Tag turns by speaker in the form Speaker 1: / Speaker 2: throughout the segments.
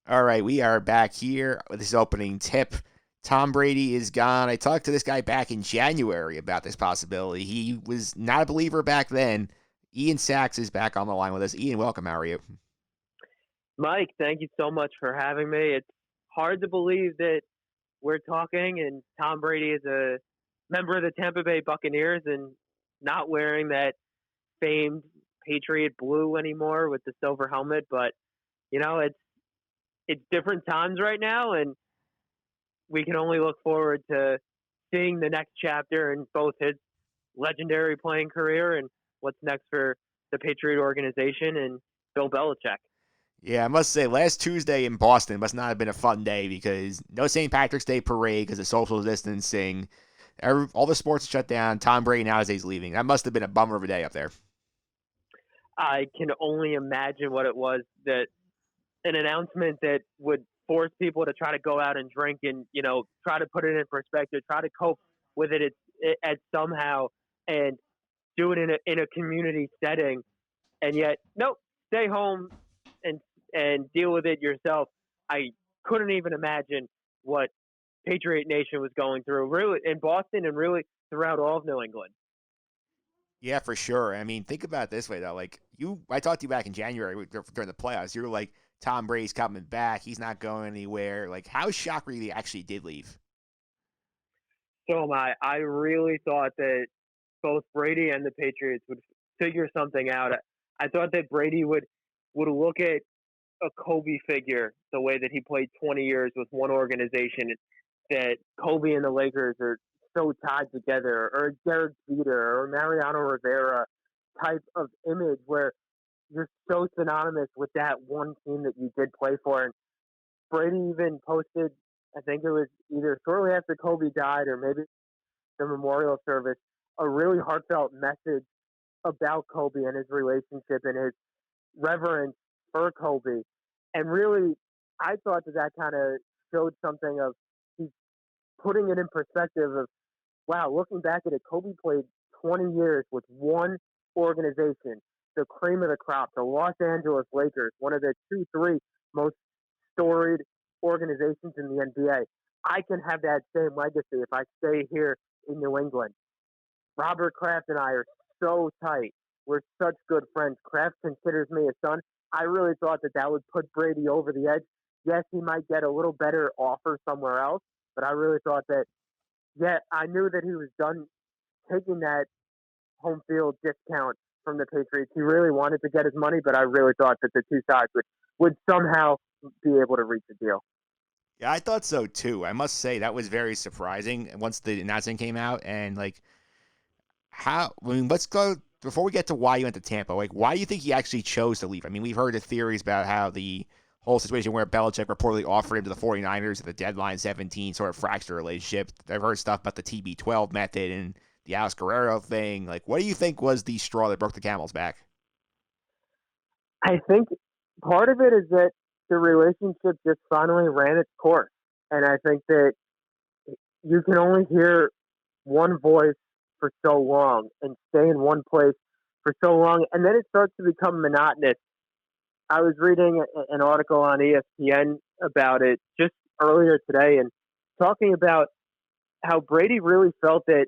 Speaker 1: All right, we are back here with this opening tip. Tom Brady is gone. I talked to this guy back in January about this possibility. He was not a believer back then. Ian Sachs is back on the line with us. Ian, welcome. How are you?
Speaker 2: Mike, thank you so much for having me. It's hard to believe that we're talking and Tom Brady is a member of the Tampa Bay Buccaneers and not wearing that famed Patriot blue anymore with the silver helmet. But it's different times right now, and we can only look forward to seeing the next chapter in both his legendary playing career and what's next for the Patriot organization and Bill Belichick.
Speaker 1: Yeah, I must say, last Tuesday in Boston must not have been a fun day because no St. Patrick's Day parade because of social distancing. All the sports shut down. Tom Brady nowadays leaving. That must have been a bummer of a day up there.
Speaker 2: I can only imagine what it was that an announcement that would force people to try to go out and drink and try to put it in perspective, try to cope with it at somehow, and do it in a community setting, and yet nope, stay home and deal with it yourself. I couldn't even imagine what Patriot Nation was going through, really, in Boston and really throughout all of New England.
Speaker 1: Yeah, for sure. I mean, think about it this way though. I talked to you back in January during the playoffs. You were like, Tom Brady's coming back. He's not going anywhere. Like, how shocked were you that he actually did leave?
Speaker 2: So am I. I really thought that both Brady and the Patriots would figure something out. I thought that Brady would look at a Kobe figure, the way that he played 20 years with one organization, that Kobe and the Lakers are so tied together, or Derek Jeter or Mariano Rivera type of image where you're so synonymous with that one team that you did play for. And Brady even posted, I think it was either shortly after Kobe died or maybe the memorial service, a really heartfelt message about Kobe and his relationship and his reverence for Kobe. And really, I thought that kind of showed something of he's putting it in perspective of, wow, looking back at it, Kobe played 20 years with one organization, the cream of the crop, the Los Angeles Lakers, one of the two, three most storied organizations in the NBA. I can have that same legacy if I stay here in New England. Robert Kraft and I are so tight. We're such good friends. Kraft considers me a son. I really thought that would put Brady over the edge. Yes, he might get a little better offer somewhere else, but I really thought that, yeah, I knew that he was done taking that home field discount from the Patriots. He really wanted to get his money, but I really thought that the two sides would somehow be able to reach a deal.
Speaker 1: Yeah, I thought so too. I must say that was very surprising once the announcement came out. I mean, let's go before we get to why you went to Tampa. Like, why do you think he actually chose to leave? I mean, we've heard the theories about how the whole situation where Belichick reportedly offered him to the 49ers at the deadline 17 sort of fractured the relationship. I've heard stuff about the TB12 method and the Alex Guerrero thing. Like, what do you think was the straw that broke the camel's back?
Speaker 2: I think part of it is that the relationship just finally ran its course. And I think that you can only hear one voice for so long and stay in one place for so long. And then it starts to become monotonous. I was reading an article on ESPN about it just earlier today and talking about how Brady really felt that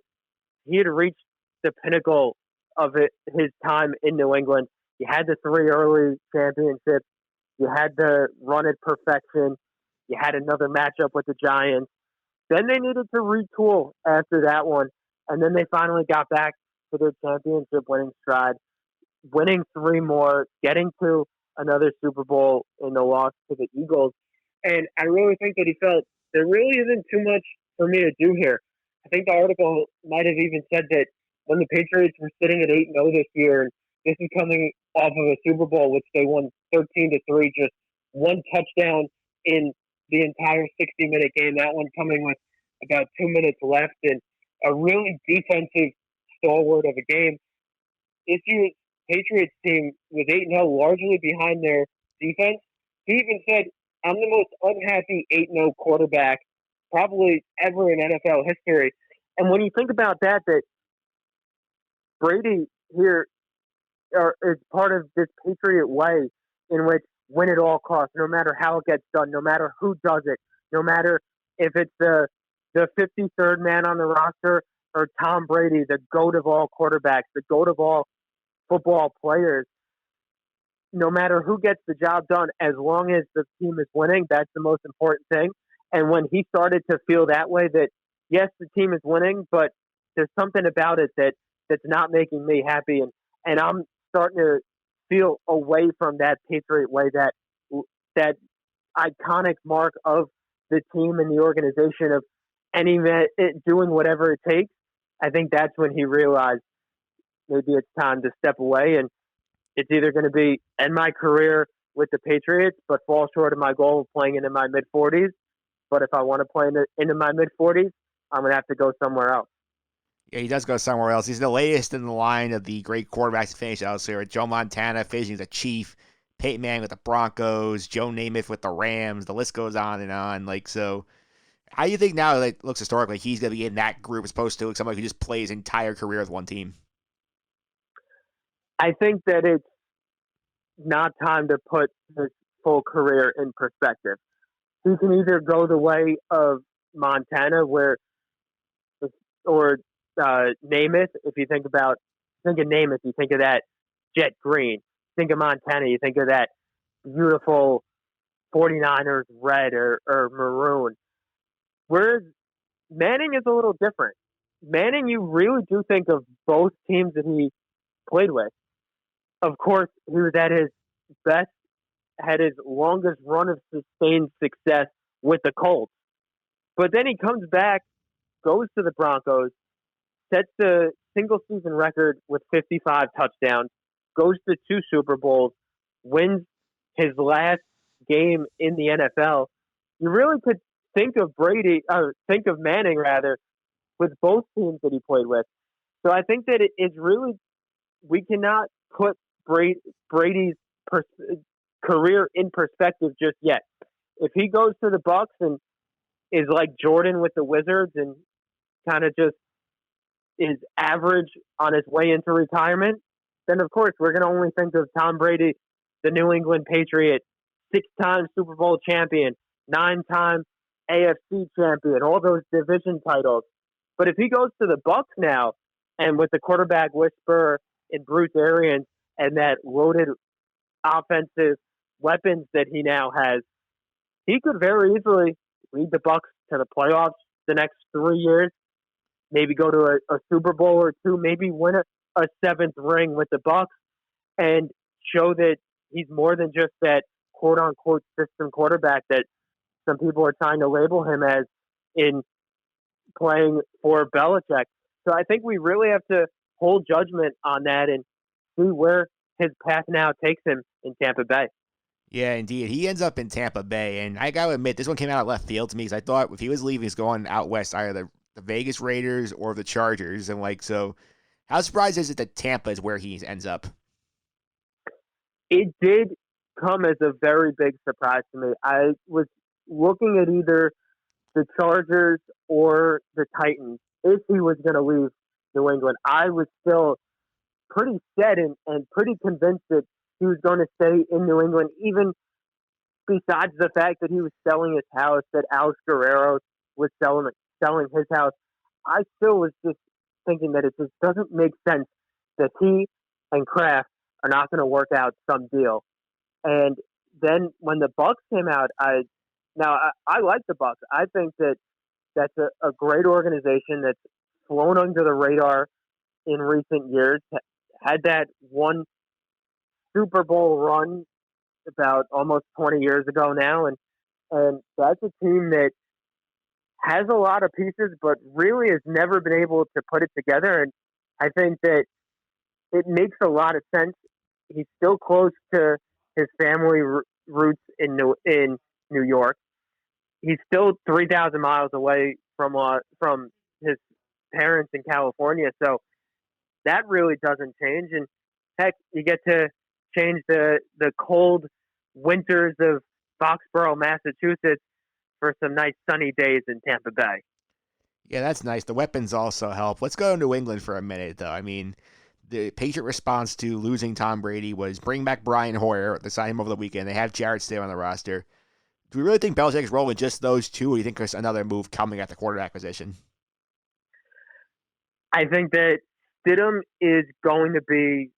Speaker 2: he had reached the pinnacle of his time in New England. You had the three early championships. You had the run at perfection. You had another matchup with the Giants. Then they needed to retool after that one. And then they finally got back to their championship winning stride, winning three more, getting to another Super Bowl in the loss to the Eagles. And I really think that he felt there really isn't too much for me to do here. I think the article might have even said that when the Patriots were sitting at 8-0 this year, and this is coming off of a Super Bowl which they won 13-3, just one touchdown in the entire 60-minute game. That one coming with about 2 minutes left, and a really defensive stalwart of a game. This year's Patriots team was 8-0 largely behind their defense. He even said, I'm the most unhappy 8-0 quarterback probably ever in NFL history. And when you think about that Brady here is part of this Patriot way in which win at all costs, no matter how it gets done, no matter who does it, no matter if it's the 53rd man on the roster or Tom Brady, the GOAT of all quarterbacks, the GOAT of all football players. No matter who gets the job done, as long as the team is winning, that's the most important thing. And when he started to feel that way, that yes, the team is winning, but there's something about it that's not making me happy, and I'm starting to feel away from that Patriot way, that iconic mark of the team and the organization of doing whatever it takes. I think that's when he realized maybe it's time to step away, and it's either going to be end my career with the Patriots, but fall short of my goal of playing into my mid 40s. But if I want to play into my mid 40s, I'm going to have to go somewhere else.
Speaker 1: Yeah, he does go somewhere else. He's the latest in the line of the great quarterbacks to finish out here. Joe Montana finishing as a Chief, Peyton Manning with the Broncos, Joe Namath with the Rams. The list goes on and on. Like, so how do you think now, like, looks historically, he's going to be in that group as opposed to like, somebody who just plays his entire career with one team?
Speaker 2: I think that it's not time to put his full career in perspective. He can either go the way of Montana, or Namath. If you think of Namath, you think of that jet green. Think of Montana, you think of that beautiful 49ers red or maroon. Whereas Manning is a little different. Manning, you really do think of both teams that he played with. Of course, he was at his best, had his longest run of sustained success with the Colts. But then he comes back, goes to the Broncos, sets the single season record with 55 touchdowns, goes to 2 Super Bowls, wins his last game in the NFL. You really could think of Manning rather, with both teams that he played with. So I think that it's really, we cannot put Brady's career in perspective just yet. If he goes to the Bucs and is like Jordan with the Wizards and kind of just is average on his way into retirement, then of course we're going to only think of Tom Brady, the New England Patriot, 6-time Super Bowl champion, 9-time AFC champion, all those division titles. But if he goes to the Bucs now, and with the quarterback whisperer in Bruce Arians and that loaded offensive weapons that he now has, he could very easily lead the Bucs to the playoffs the next 3 years, maybe go to a Super Bowl or 2, maybe win a 7th ring with the Bucs, and show that he's more than just that quote-unquote system quarterback that some people are trying to label him as in playing for Belichick. So I think we really have to hold judgment on that and see where his path now takes him in Tampa Bay.
Speaker 1: Yeah, indeed. He ends up in Tampa Bay, and I got to admit, this one came out of left field to me because I thought if he was leaving, he's going out west, either the Vegas Raiders or the Chargers. And, like, so how surprised is it that Tampa is where he ends up?
Speaker 2: It did come as a very big surprise to me. I was looking at either the Chargers or the Titans if he was going to leave New England. I was still pretty set and pretty convinced that he was going to stay in New England, even besides the fact that he was selling his house, that Alex Guerrero was selling his house. I still was just thinking that it just doesn't make sense that he and Kraft are not going to work out some deal. And then when the Bucs came out, I like the Bucs. I think that that's a great organization that's flown under the radar in recent years. Had that one Super Bowl run about almost 20 years ago now, and that's a team that has a lot of pieces, but really has never been able to put it together. And I think that it makes a lot of sense. He's still close to his family roots in New York. He's still 3,000 miles away from his parents in California, so that really doesn't change. And heck, you get to change the cold winters of Foxborough, Massachusetts, for some nice sunny days in Tampa Bay.
Speaker 1: Yeah, that's nice. The weapons also help. Let's go to New England for a minute, though. I mean, the Patriot response to losing Tom Brady was bring back Brian Hoyer. They signed him over the weekend. They have Jarrett Stidham on the roster. Do we really think Belichick's rolling just those two, or do you think there's another move coming at the quarterback position?
Speaker 2: I think that Stidham is going to be,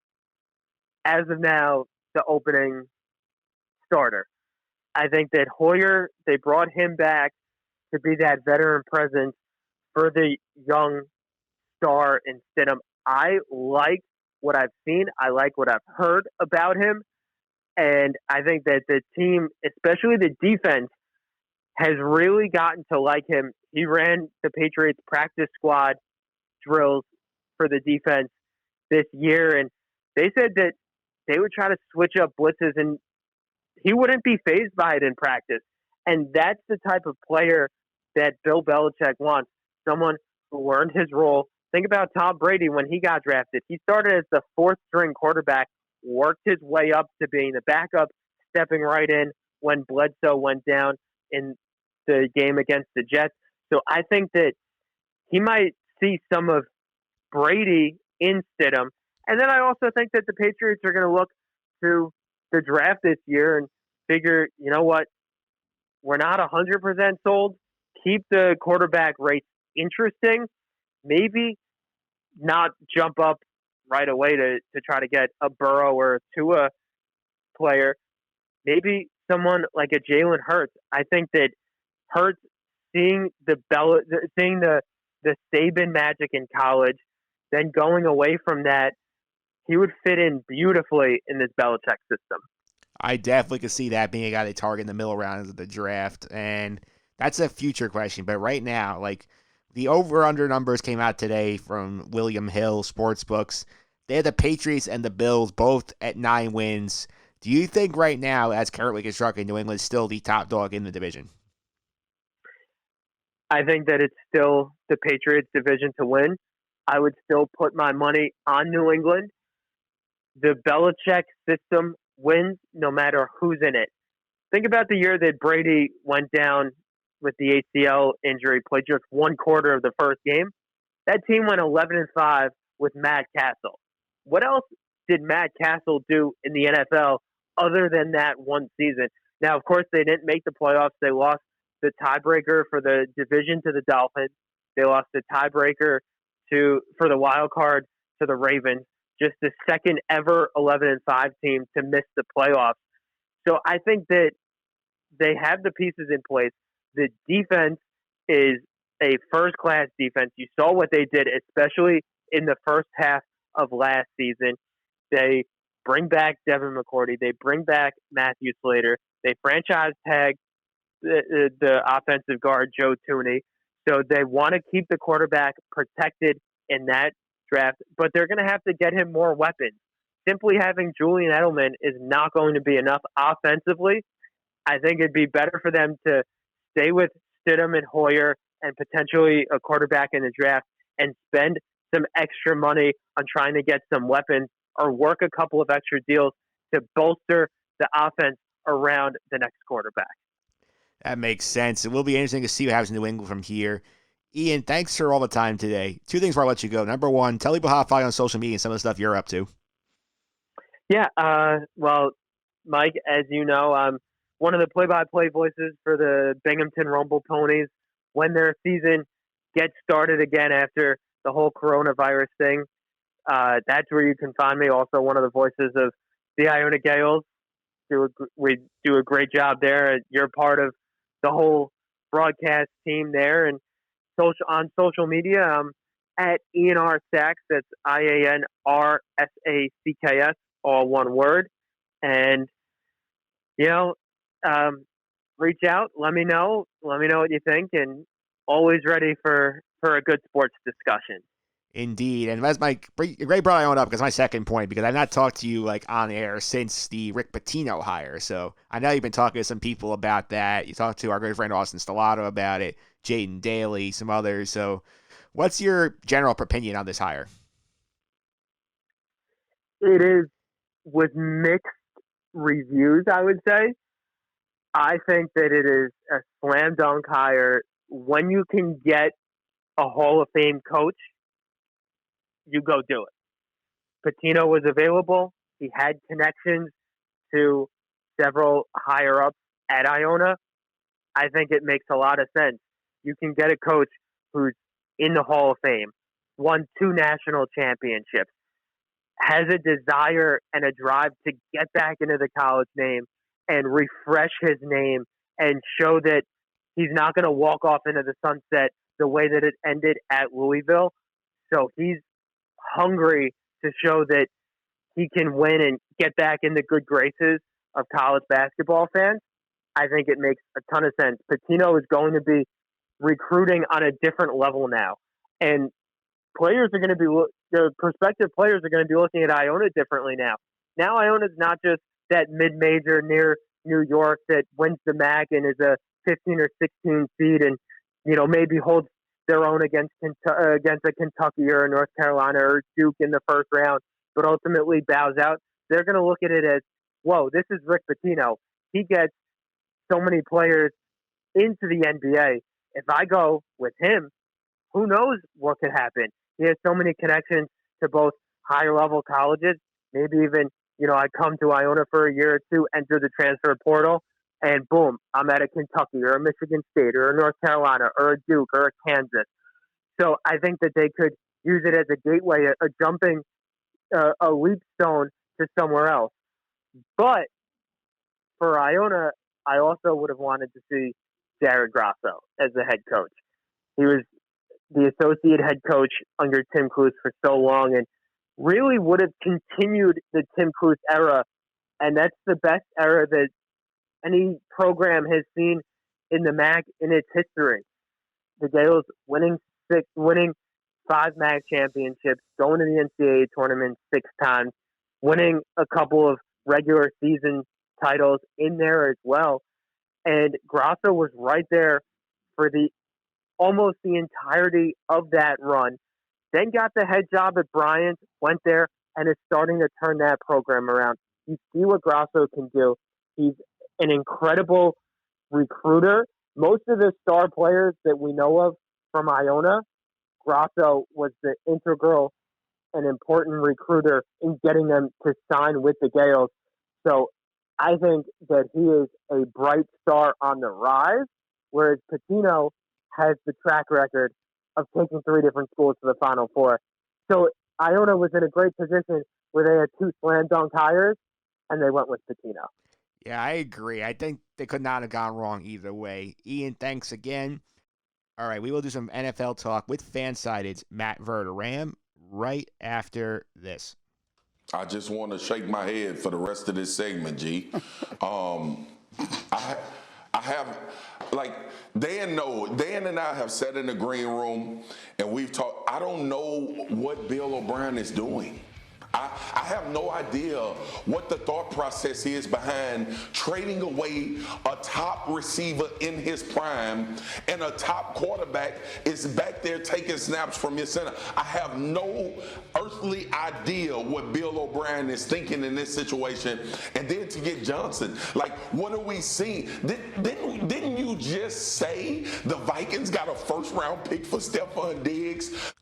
Speaker 2: as of now, the opening starter. I think that Hoyer, they brought him back to be that veteran presence for the young star in Stidham. I like what I've seen. I like what I've heard about him. And I think that the team, especially the defense, has really gotten to like him. He ran the Patriots practice squad drills for the defense this year, and they said that they would try to switch up blitzes, and he wouldn't be fazed by it in practice. And that's the type of player that Bill Belichick wants, someone who learned his role. Think about Tom Brady when he got drafted. He started as the fourth-string quarterback, worked his way up to being the backup, stepping right in when Bledsoe went down in the game against the Jets. So I think that he might see some of Brady in Stidham. And then I also think that the Patriots are going to look to the draft this year and figure, you know what, we're not 100% sold. Keep the quarterback race interesting. Maybe not jump up right away to try to get a Burrow or a Tua player. Maybe someone like a Jalen Hurts. I think that Hurts, seeing the Saban magic in college, then going away from that, he would fit in beautifully in this Belichick system.
Speaker 1: I definitely could see that being a guy they target in the middle rounds of the draft, and that's a future question. But right now, like the over/under numbers came out today from William Hill Sportsbooks. They had the Patriots and the Bills both at 9 wins. Do you think right now, as currently constructed, New England's still the top dog in the division?
Speaker 2: I think that it's still the Patriots' division to win. I would still put my money on New England. The Belichick system wins no matter who's in it. Think about the year that Brady went down with the ACL injury, played just one quarter of the first game. That team went 11-5 with Matt Castle. What else did Matt Castle do in the NFL other than that one season? Now, of course, they didn't make the playoffs. They lost the tiebreaker for the division to the Dolphins. They lost the tiebreaker for the wild card to the Ravens. Just the second ever 11-5 team to miss the playoffs. So I think that they have the pieces in place. The defense is a first-class defense. You saw what they did, especially in the first half of last season. They bring back Devin McCourty. They bring back Matthew Slater. They franchise tag the offensive guard, Joe Tooney. So they want to keep the quarterback protected in that draft, but they're going to have to get him more weapons. Simply having Julian Edelman is not going to be enough offensively. I think it'd be better for them to stay with Stidham and Hoyer and potentially a quarterback in the draft and spend some extra money on trying to get some weapons or work a couple of extra deals to bolster the offense around the next quarterback.
Speaker 1: That makes sense. It will be interesting to see what happens in New England from here. Ian, thanks for all the time today. 2 things before I let you go. Number 1, tell people how to follow you on social media and some of the stuff you're up to.
Speaker 2: Yeah, well, Mike, as you know, I'm one of the play-by-play voices for the Binghamton Rumble Ponies. When their season gets started again after the whole coronavirus thing, that's where you can find me. Also, one of the voices of the Iona Gales. We do a great job there. You're part of the whole broadcast team there, and on social media, at Ian R. Sacks. That's IANRSACKS, all one word. And reach out. Let me know. Let me know what you think, and always ready for a good sports discussion.
Speaker 1: Indeed. And that's my great brought Iona up because my second point, because I've not talked to you like on air since the Rick Pitino hire. So I know you've been talking to some people about that. You talked to our good friend Austin Stellato about it, Jaden Daly, some others. So what's your general opinion on this hire?
Speaker 2: It is with mixed reviews, I would say. I think that it is a slam dunk hire. When you can get a Hall of Fame coach, you go do it. Patino was available. He had connections to several higher ups at Iona. I think it makes a lot of sense. You can get a coach who's in the Hall of Fame, won 2 national championships, has a desire and a drive to get back into the college name and refresh his name and show that he's not going to walk off into the sunset the way that it ended at Louisville. So he's hungry to show that he can win and get back in the good graces of college basketball fans. I think it makes a ton of sense. Patino is going to be recruiting on a different level now. And players are going to be, the prospective players are going to be looking at Iona differently now. Now Iona's not just that mid-major near New York that wins the MAC and is a 15 or 16 seed and, maybe holds their own against a Kentucky or a North Carolina or Duke in the first round, but ultimately bows out. They're going to look at it as, whoa, this is Rick Pitino. He gets so many players into the NBA. If I go with him, who knows what could happen? He has so many connections to both higher level colleges. Maybe even, I come to Iona for a year or two, enter the transfer portal, and boom, I'm at a Kentucky or a Michigan State or a North Carolina or a Duke or a Kansas. So I think that they could use it as a gateway, a jumping, a leap stone to somewhere else. But for Iona, I also would have wanted to see Jared Grasso as the head coach. He was the associate head coach under Tim Cluess for so long and really would have continued the Tim Cluess era. And that's the best era that any program has seen in the MAC in its history. The Gales winning 5 MAC championships, going to the NCAA tournament 6 times, winning a couple of regular season titles in there as well. And Grasso was right there for almost the entirety of that run. Then got the head job at Bryant, went there, and is starting to turn that program around. You see what Grasso can do. He's an incredible recruiter. Most of the star players that we know of from Iona, Grasso was the integral and important recruiter in getting them to sign with the Gales. So I think that he is a bright star on the rise, whereas Pitino has the track record of taking 3 different schools to the Final Four. So Iona was in a great position where they had 2 slam dunk hires, and they went with Pitino.
Speaker 1: Yeah, I agree. I think they could not have gone wrong either way. Ian, thanks again. All right, we will do some NFL talk with Fansided's Matt Verderam right after this.
Speaker 3: I just want to shake my head for the rest of this segment, G. I have, Dan and I have sat in the green room and we've talked. I don't know what Bill O'Brien is doing. I have no idea what the thought process is behind trading away a top receiver in his prime and a top quarterback is back there taking snaps from your center. I have no earthly idea what Bill O'Brien is thinking in this situation. And then to get Johnson, what are we seeing? Didn't you just say the Vikings got a first-round pick for Stephon Diggs?